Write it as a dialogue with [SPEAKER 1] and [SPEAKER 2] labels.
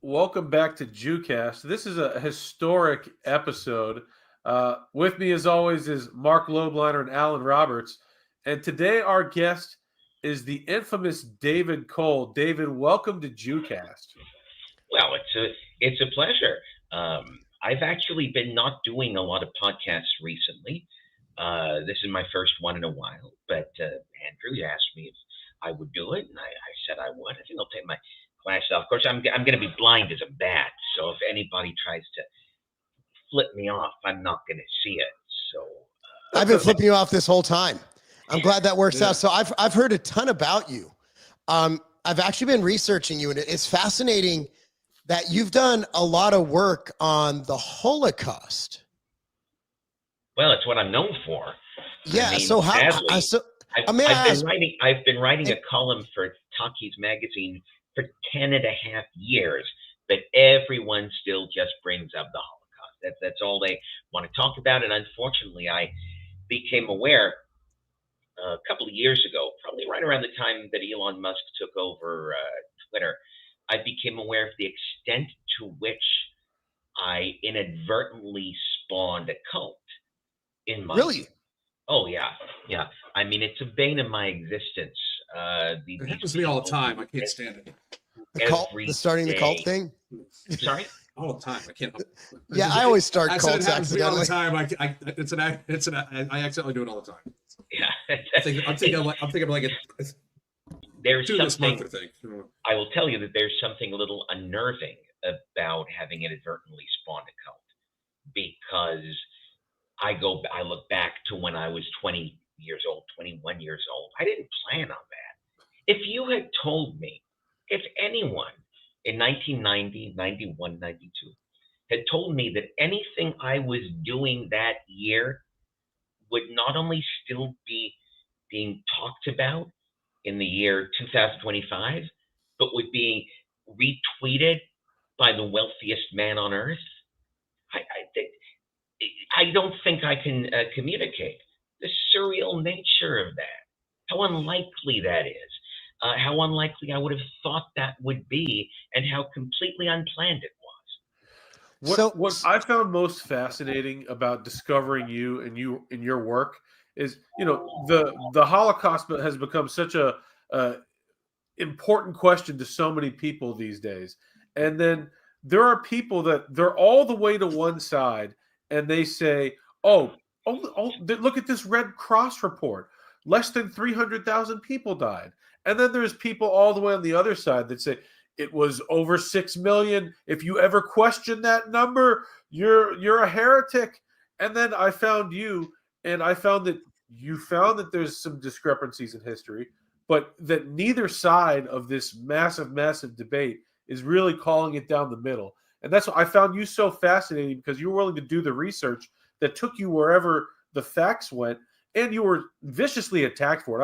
[SPEAKER 1] Welcome back to JewCast. This is a historic episode. With me, as always, is Mark Lobliner and Alan Roberts. And today, our guest is the infamous David Cole. David, welcome to JewCast.
[SPEAKER 2] Well, it's a pleasure. I've actually been not doing a lot of podcasts recently. This is my first one in a while, but Andrew asked me if I would do it, and I said I would. I think I'll take my glasses off. Of course, I'm going to be blind as a bat, so if anybody tries to flip me off, I'm not going to see it. So
[SPEAKER 3] I've been flipping you off this whole time. I'm glad that works out. So I've heard a ton about you. I've actually been researching you, and it's fascinating that you've done a lot of work on the Holocaust.
[SPEAKER 2] Well, it's what I'm known for.
[SPEAKER 3] Yeah.
[SPEAKER 2] I mean,
[SPEAKER 3] so how?
[SPEAKER 2] sadly, I've been writing a
[SPEAKER 3] And-
[SPEAKER 2] column for Talkies magazine for 10 and a half years, but everyone still just brings up the Holocaust. That's all they want to talk about. And unfortunately, I became aware a couple of years ago, probably right around the time that Elon Musk took over Twitter, I became aware of the extent to which I inadvertently spawned a cult in my
[SPEAKER 3] Really?
[SPEAKER 2] Oh yeah. I mean, it's a bane of my existence.
[SPEAKER 4] It
[SPEAKER 2] These
[SPEAKER 4] happens to me all the
[SPEAKER 2] people
[SPEAKER 4] time. I can't stand it
[SPEAKER 3] The cult,
[SPEAKER 2] every
[SPEAKER 3] the starting the cult
[SPEAKER 2] day.
[SPEAKER 3] thing.
[SPEAKER 2] Sorry.
[SPEAKER 4] all the time. I can't.
[SPEAKER 3] Yeah, I always start
[SPEAKER 4] I said it
[SPEAKER 3] cults
[SPEAKER 4] happens to me all the
[SPEAKER 3] accidentally.
[SPEAKER 4] time. I accidentally do it all the time.
[SPEAKER 2] Yeah.
[SPEAKER 4] I'm thinking like a
[SPEAKER 2] There's
[SPEAKER 4] do this month,
[SPEAKER 2] something.
[SPEAKER 4] I think.
[SPEAKER 2] I will tell you that there's something a little unnerving about having inadvertently spawned a cult, because I look back to when I was 20 years old, 21 years old. I didn't plan on that. If you had told me, if anyone in 1990, 91, 92 had told me that anything I was doing that year would not only still be being talked about in the year 2025, but would be retweeted by the wealthiest man on earth, I don't think I can communicate the surreal nature of that, how unlikely that is, how unlikely I would have thought that would be, and how completely unplanned it was.
[SPEAKER 1] What I found most fascinating about discovering you and your work is, the Holocaust has become such a important question to so many people these days. And then there are people that they're all the way to one side and they say, look at this Red Cross report. Less than 300,000 people died. And then there's people all the way on the other side that say it was over 6 million. If you ever question that number, you're a heretic. And then I found you, and I found that you found that there's some discrepancies in history, but that neither side of this massive, massive debate is really calling it down the middle. And that's what I found you so fascinating, because you were willing to do the research that took you wherever the facts went, and you were viciously attacked for it.